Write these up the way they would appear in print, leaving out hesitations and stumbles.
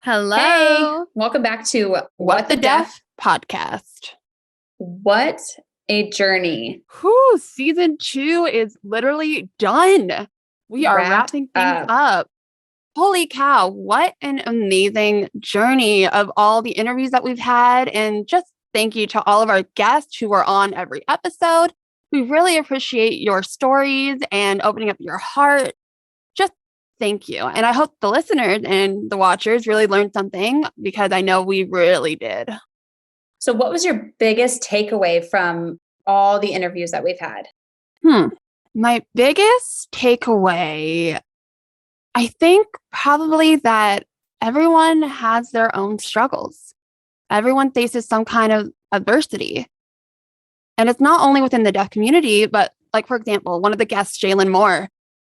Hey, Hello. welcome back to What the Deaf podcast. What a journey. Whew, season 2 is literally done. We are Wrapped wrapping things up. up. Holy cow, what an amazing journey of all the interviews that we've had. And just thank you to all of our guests who were on every episode. We really appreciate your stories and opening up your heart. Just thank you. And I hope the listeners and the watchers really learned something because I know we really did. So, what was your biggest takeaway from all the interviews that we've had? My biggest takeaway, I think probably that everyone has their own struggles. Everyone faces some kind of adversity. And it's not only within the deaf community, but like, for example, one of the guests, Jalen Moore,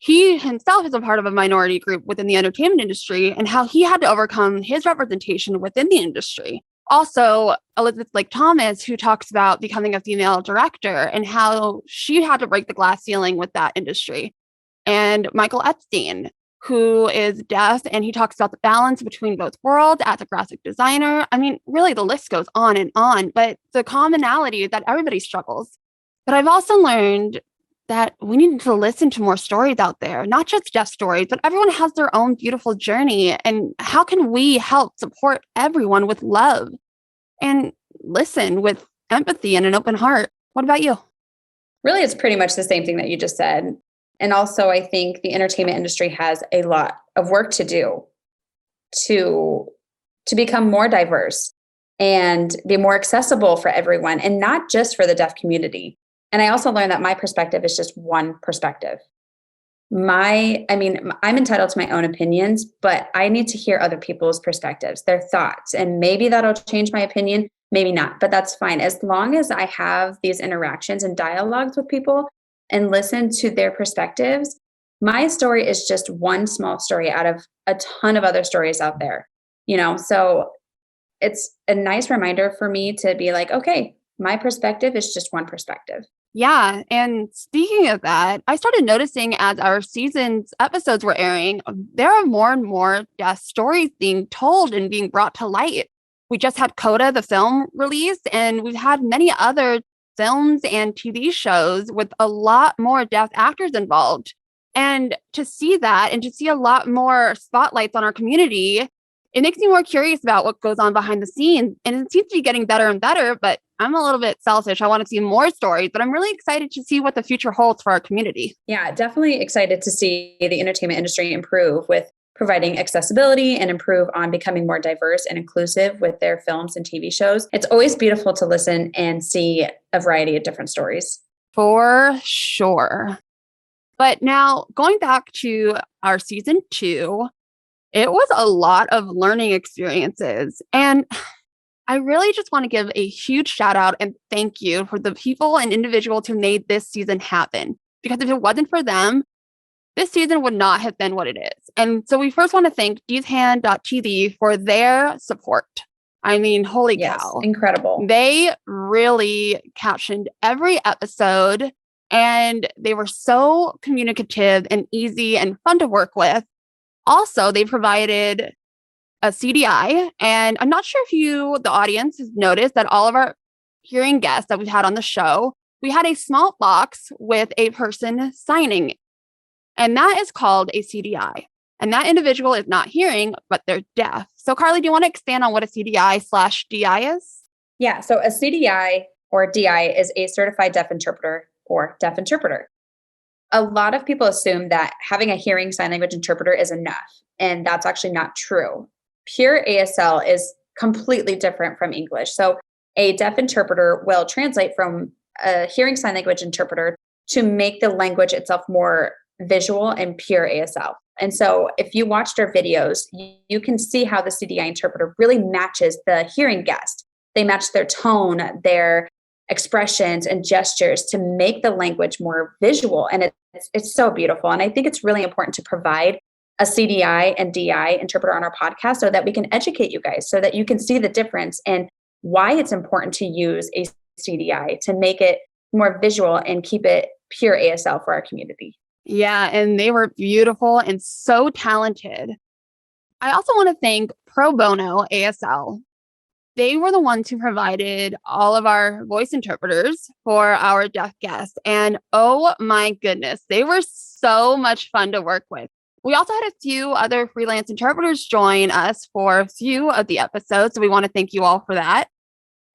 he himself is a part of a minority group within the entertainment industry and how he had to overcome his representation within the industry. Also, Elizabeth Lake Thomas, who talks about becoming a female director and how she had to break the glass ceiling with that industry. And Michael Epstein, who is deaf, and he talks about the balance between both worlds as a graphic designer. I mean, really, the list goes on, but the commonality is that everybody struggles. But I've also learned that we need to listen to more stories out there, not just deaf stories, but everyone has their own beautiful journey. And how can we help support everyone with love and listen with empathy and an open heart? What about you? Really, it's pretty much the same thing that you just said. And also, I think the entertainment industry has a lot of work to do to become more diverse and be more accessible for everyone and not just for the deaf community. And I also learned that my perspective is just one perspective. I'm entitled to my own opinions, but I need to hear other people's perspectives, their thoughts, and maybe that'll change my opinion, maybe not, but that's fine. As long as I have these interactions and dialogues with people and listen to their perspectives, my story is just one small story out of a ton of other stories out there, so it's a nice reminder for me to be like, okay, my perspective is just one perspective. Yeah. And speaking of that, I started noticing as our season's episodes were airing, there are more and more death stories being told and being brought to light. We just had Coda, the film release, and we've had many other films and TV shows with a lot more deaf actors involved. And to see that and to see a lot more spotlights on our community, it makes me more curious about what goes on behind the scenes. And it seems to be getting better and better, but I'm a little bit selfish. I want to see more stories, but I'm really excited to see what the future holds for our community. Yeah, definitely excited to see the entertainment industry improve with providing accessibility and improve on becoming more diverse and inclusive with their films and TV shows. It's always beautiful to listen and see a variety of different stories. For sure. But now going back to our season 2, it was a lot of learning experiences. And I really just want to give a huge shout out and thank you for the people and individuals who made this season happen. Because if it wasn't for them, this season would not have been what it is. And so we first want to thank DeesHand.tv for their support. I mean, holy cow. Incredible. They really captioned every episode and they were so communicative and easy and fun to work with. Also, they provided a CDI. And I'm not sure if you, the audience, has noticed that all of our hearing guests that we've had on the show, we had a small box with a person signing. And that is called a CDI. And that individual is not hearing, but they're deaf. So Carly, do you want to expand on what a CDI/DI is? Yeah, so a CDI or DI is a certified deaf interpreter or deaf interpreter. A lot of people assume that having a hearing sign language interpreter is enough, and that's actually not true. Pure ASL is completely different from English. So a deaf interpreter will translate from a hearing sign language interpreter to make the language itself more visual and pure ASL. And so if you watched our videos, you can see how the CDI interpreter really matches the hearing guest. They match their tone, their expressions and gestures to make the language more visual. And it's so beautiful. And I think it's really important to provide a CDI and DI interpreter on our podcast so that we can educate you guys, so that you can see the difference and why it's important to use a CDI to make it more visual and keep it pure ASL for our community. Yeah, and they were beautiful and so talented. I also want to thank Pro Bono ASL. They were the ones who provided all of our voice interpreters for our deaf guests. And oh my goodness, they were so much fun to work with. We also had a few other freelance interpreters join us for a few of the episodes. So we want to thank you all for that.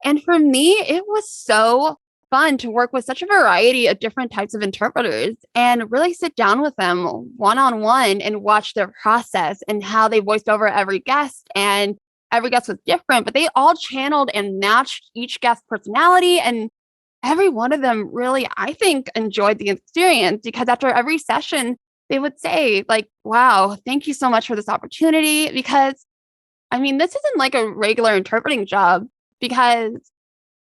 And for me, it was so fun to work with such a variety of different types of interpreters and really sit down with them one-on-one and watch their process and how they voiced over every guest. And every guest was different, but they all channeled and matched each guest's personality. And every one of them really, I think, enjoyed the experience because after every session, they would say, like, wow, thank you so much for this opportunity. Because, I mean, this isn't like a regular interpreting job because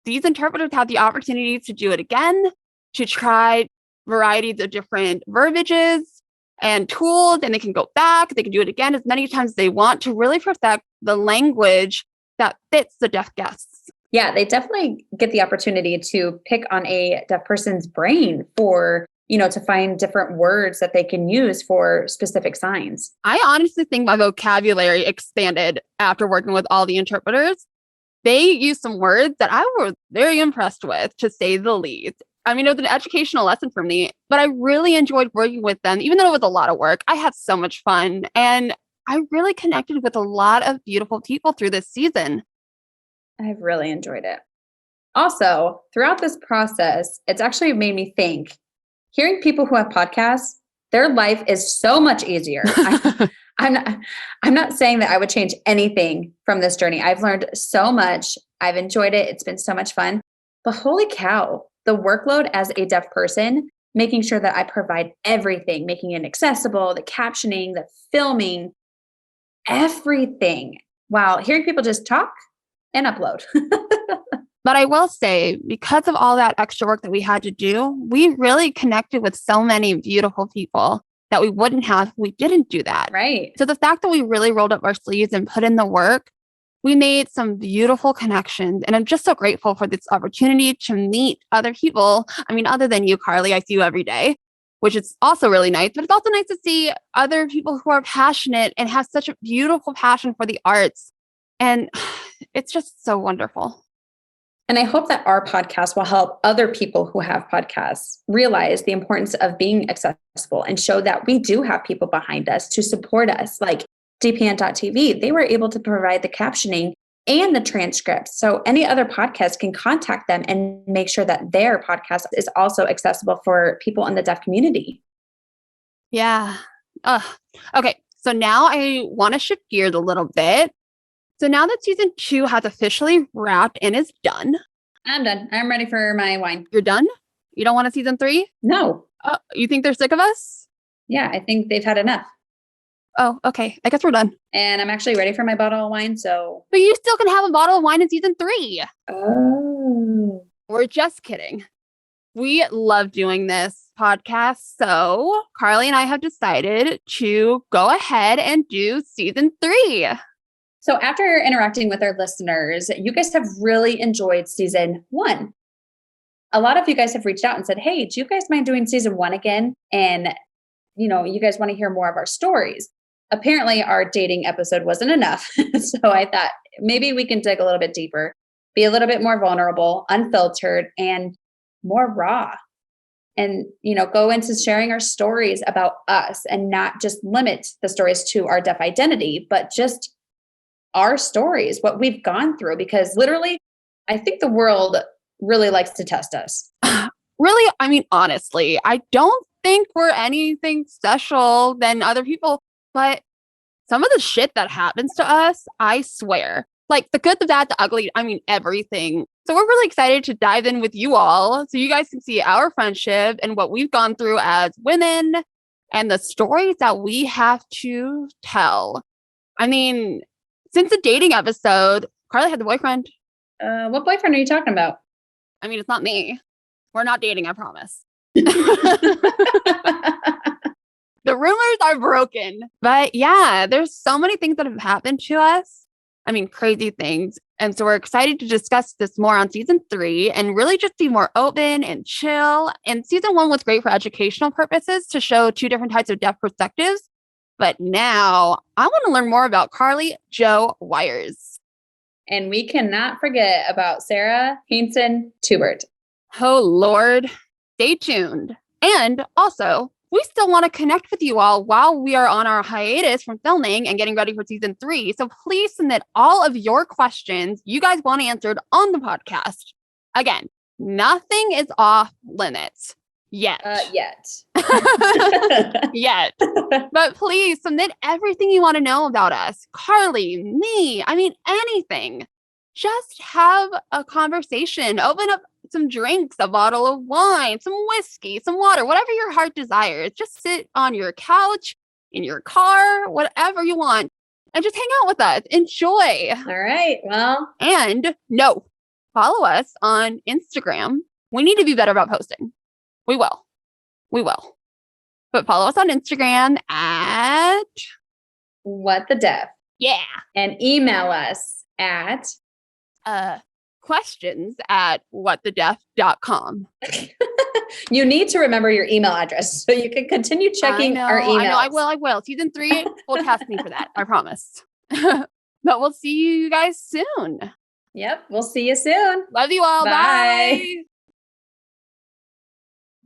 these interpreters have the opportunity to do it again, to try varieties of different verbiages and tools, and they can go back, they can do it again as many times as they want to really perfect the language that fits the deaf guests. Yeah, they definitely get the opportunity to pick on a deaf person's brain for, to find different words that they can use for specific signs. I honestly think my vocabulary expanded after working with all the interpreters. They used some words that I was very impressed with, to say the least. I mean, it was an educational lesson for me, but I really enjoyed working with them. Even though it was a lot of work, I had so much fun. And I really connected with a lot of beautiful people through this season. I've really enjoyed it. Also, throughout this process, it's actually made me think, hearing people who have podcasts, their life is so much easier. I'm not saying that I would change anything from this journey. I've learned so much. I've enjoyed it. It's been so much fun. But holy cow, the workload as a deaf person, making sure that I provide everything, making it accessible, the captioning, the filming, everything. Wow, hearing people just talk and upload. But I will say, because of all that extra work that we had to do, we really connected with so many beautiful people that we wouldn't have if we didn't do that. Right. So the fact that we really rolled up our sleeves and put in the work, we made some beautiful connections. And I'm just so grateful for this opportunity to meet other people. I mean, other than you, Carly, I see you every day, which is also really nice. But it's also nice to see other people who are passionate and have such a beautiful passion for the arts. And it's just so wonderful. And I hope that our podcast will help other people who have podcasts realize the importance of being accessible and show that we do have people behind us to support us. Like DPN.TV, they were able to provide the captioning and the transcripts. So any other podcast can contact them and make sure that their podcast is also accessible for people in the deaf community. Yeah. Okay. So now I want to shift gears a little bit. So now that season 2 has officially wrapped and is done. I'm done. I'm ready for my wine. You're done? You don't want a season 3? No. You think they're sick of us? Yeah, I think they've had enough. Oh, okay. I guess we're done. And I'm actually ready for my bottle of wine, so. But you still can have a bottle of wine in season 3. Oh. We're just kidding. We love doing this podcast. So Carly and I have decided to go ahead and do season 3. So after interacting with our listeners, you guys have really enjoyed season 1. A lot of you guys have reached out and said, hey, do you guys mind doing season 1 again? And, you guys want to hear more of our stories. Apparently our dating episode wasn't enough. So I thought maybe we can dig a little bit deeper, be a little bit more vulnerable, unfiltered, and more raw. And, go into sharing our stories about us and not just limit the stories to our deaf identity, but just our stories, what we've gone through, because literally, I think the world really likes to test us. Really? I mean, honestly, I don't think we're anything special than other people, but some of the shit that happens to us, I swear, like the good, the bad, the ugly, I mean, everything. So we're really excited to dive in with you all so you guys can see our friendship and what we've gone through as women and the stories that we have to tell. I mean, since the dating episode, Carly had the boyfriend. What boyfriend are you talking about? I mean, it's not me. We're not dating, I promise. The rumors are broken. But yeah, there's so many things that have happened to us. I mean, crazy things. And so we're excited to discuss this more on season 3 and really just be more open and chill. And season 1 was great for educational purposes to show 2 different types of deaf perspectives. But now I want to learn more about Carly Jo Wires. And we cannot forget about Sarah Hanson Tubert. Oh, Lord. Stay tuned. And also, we still want to connect with you all while we are on our hiatus from filming and getting ready for season 3. So please submit all of your questions you guys want answered on the podcast. Again, nothing is off limits yet. Yet. But please submit everything you want to know about us. Carly, me, anything. Just have a conversation. Open up some drinks, a bottle of wine, some whiskey, some water, whatever your heart desires. Just sit on your couch, in your car, whatever you want, and just hang out with us. Enjoy. All right. Well, and no, follow us on Instagram. We need to be better about posting. We will. But follow us on Instagram at What the Def. Yeah. And email us at questions at whatthedef.com. You need to remember your email address so you can continue checking our emails. I will. Season 3 will test me for that. I promise. But we'll see you guys soon. Yep. We'll see you soon. Love you all. Bye.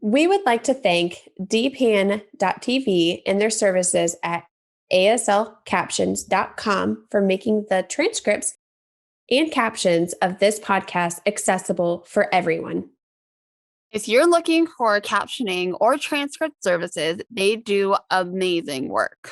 We would like to thank dpan.tv and their services at aslcaptions.com for making the transcripts and captions of this podcast accessible for everyone. If you're looking for captioning or transcript services, they do amazing work.